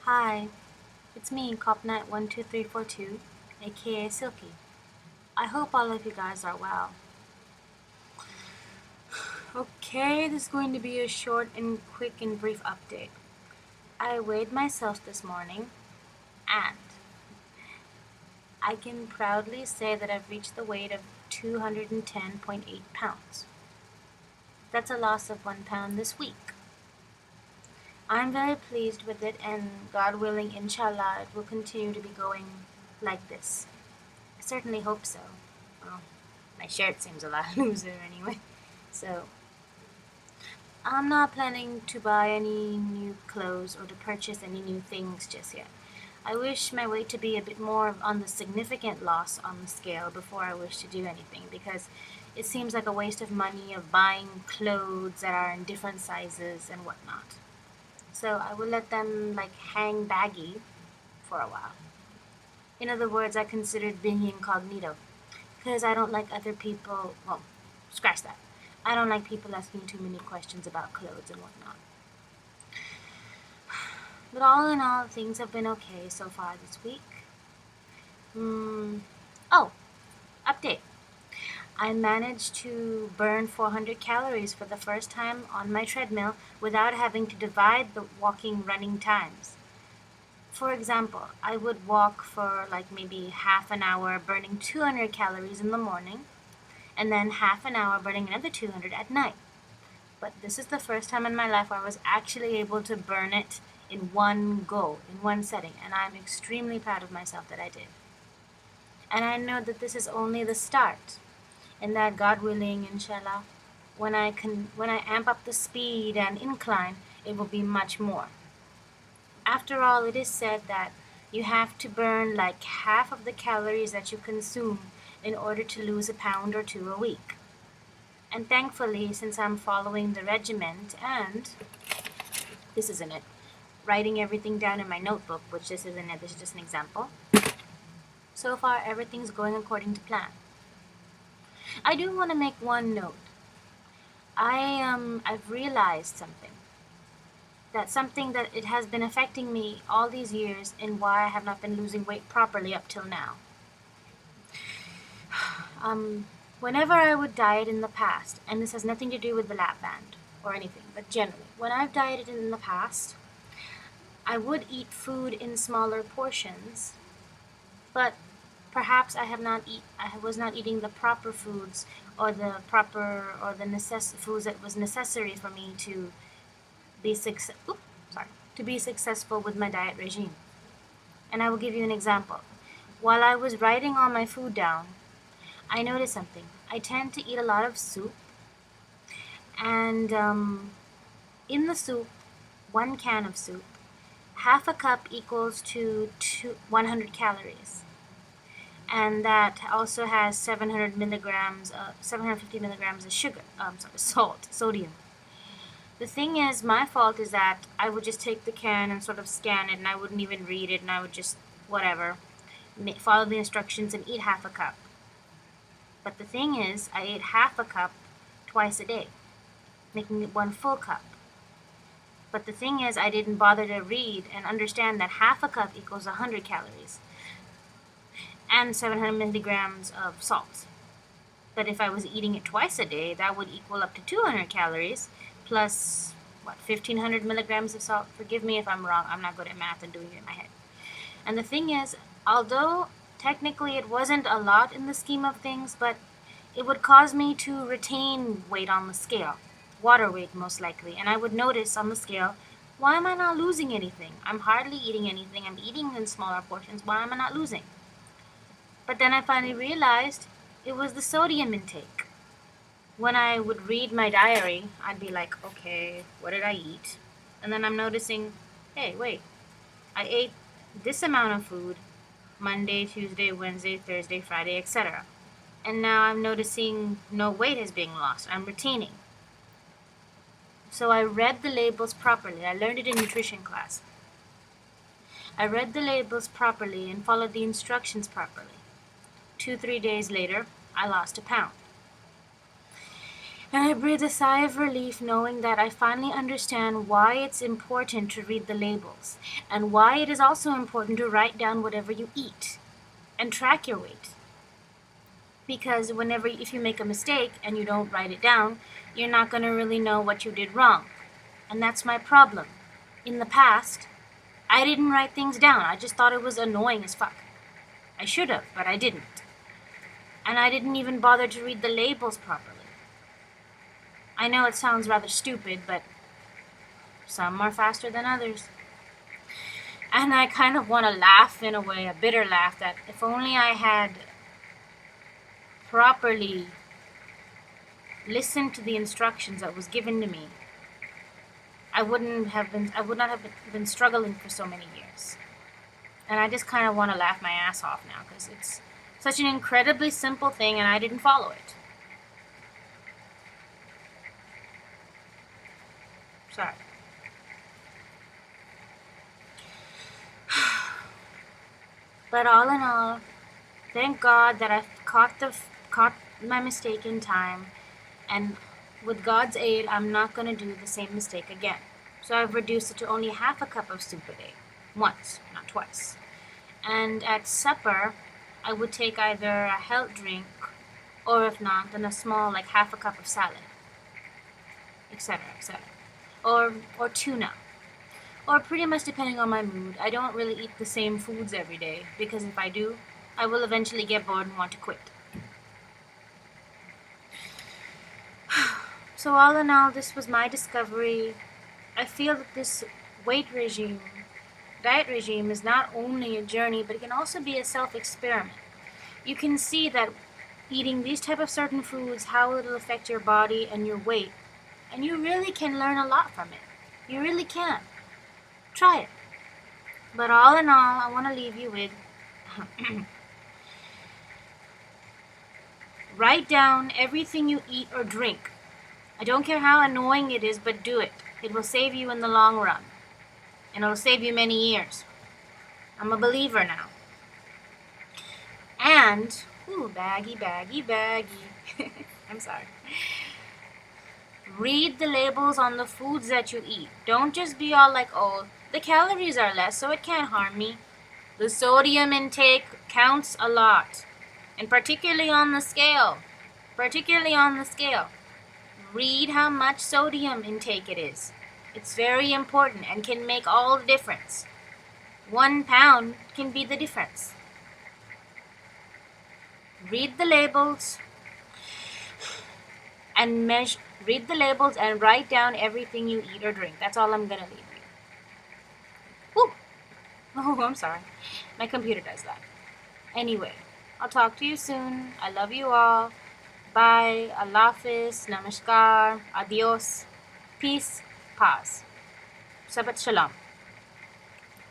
Hi, it's me, CopNet12342, aka Silky. I hope all of you guys are well. Okay, this is going to be a short and quick and brief update. I weighed myself this morning, and I can proudly say that I've reached the weight of 210.8 pounds. That's a loss of 1 pound this week. I'm very pleased with it, and God willing, inshallah, it will continue to be going like this. I certainly hope so. Well, my shirt seems a lot looser anyway. So, I'm not planning to buy any new clothes or to purchase any new things just yet. I wish my weight to be a bit more on the significant loss on the scale before I wish to do anything, because it seems like a waste of money of buying clothes that are in different sizes and whatnot. So I will let them hang baggy for a while. In other words, I considered being incognito, because I don't like other people, well, scratch that. I don't like people asking too many questions about clothes and whatnot. But all in all, things have been okay so far this week. Oh, update. I managed to burn 400 calories for the first time on my treadmill without having to divide the running times. For example, I would walk for maybe half an hour burning 200 calories in the morning, and then half an hour burning another 200 at night. But this is the first time in my life where I was actually able to burn it in one go, in one setting, and I'm extremely proud of myself that I did. And I know that this is only the start, and that God willing, inshallah, when I amp up the speed and incline, it will be much more. After all, it is said that you have to burn half of the calories that you consume in order to lose a pound or two a week. And thankfully, since I'm following the regiment and this isn't it, writing everything down in my notebook, which this isn't it, this is just an example. So far, everything's going according to plan. I do want to make one note. I've realized something that it has been affecting me all these years and why I have not been losing weight properly up till now. Whenever I would diet in the past, and this has nothing to do with the lap band or anything, but generally, when I've dieted in the past, I would eat food in smaller portions, but perhaps I was not eating the proper foods or the foods that was necessary for me to be successful with my diet regime. And I will give you an example. While I was writing all my food down, I noticed something. I tend to eat a lot of soup, and in the soup, 1 can of soup, half a cup equals to 100 calories. And that also has 750 milligrams of sodium. The thing is, my fault is that I would just take the can and sort of scan it, and I wouldn't even read it, and I would just, whatever, follow the instructions and eat half a cup. But the thing is, I ate half a cup twice a day, making it 1 full cup. But the thing is, I didn't bother to read and understand that half a cup equals 100 calories and 700 milligrams of salt. But if I was eating it twice a day, that would equal up to 200 calories plus, 1,500 milligrams of salt? Forgive me if I'm wrong. I'm not good at math and doing it in my head. And the thing is, although technically it wasn't a lot in the scheme of things, but it would cause me to retain weight on the scale, water weight most likely, and I would notice on the scale, why am I not losing anything? I'm hardly eating anything. I'm eating in smaller portions. Why am I not losing? But then I finally realized it was the sodium intake. When I would read my diary, I'd be like, okay, what did I eat? And then I'm noticing, hey, wait, I ate this amount of food Monday, Tuesday, Wednesday, Thursday, Friday, etc. And now I'm noticing no weight is being lost. I'm retaining. So I read the labels properly. I learned it in nutrition class. I read the labels properly and followed the instructions properly. 2-3 days later, I lost a pound. And I breathe a sigh of relief knowing that I finally understand why it's important to read the labels and why it is also important to write down whatever you eat and track your weight. Because if you make a mistake and you don't write it down, you're not going to really know what you did wrong. And that's my problem. In the past, I didn't write things down. I just thought it was annoying as fuck. I should have, but I didn't. And I didn't even bother to read the labels properly. I know it sounds rather stupid, but some are faster than others. And I kind of want to laugh in a way, a bitter laugh, that if only I had properly listened to the instructions that was given to me, I would not have been struggling for so many years. And I just kind of want to laugh my ass off now because it's such an incredibly simple thing and I didn't follow it. Sorry. But all in all, thank God that I caught my mistake in time, and with God's aid, I'm not going to do the same mistake again. So I've reduced it to only half a cup of soup a day. Once, not twice. And at supper, I would take either a health drink, or if not, then a small, like half a cup of salad, etc., etc. Or tuna. Or pretty much depending on my mood. I don't really eat the same foods every day, because if I do, I will eventually get bored and want to quit. So all in all, this was my discovery. I feel that this diet regime is not only a journey, but it can also be a self-experiment. You can see that eating these type of certain foods, how it'll affect your body and your weight. And you really can learn a lot from it. You really can. Try it. But all in all, I want to leave you with write down everything you eat or drink. I don't care how annoying it is, but do it. It will save you in the long run. And it'll save you many years. I'm a believer now. And, baggy. I'm sorry. Read the labels on the foods that you eat. Don't just be all like, oh, the calories are less, so it can't harm me. The sodium intake counts a lot. And particularly on the scale. Read how much sodium intake it is. It's very important and can make all the difference. 1 pound can be the difference. Read the labels and write down everything you eat or drink. That's all I'm gonna leave you. Woo! Oh, I'm sorry. My computer does that. Anyway, I'll talk to you soon. I love you all. Bye. Allah Hafiz. Namaskar. Adios. Peace. Paz. Sabat Shalom.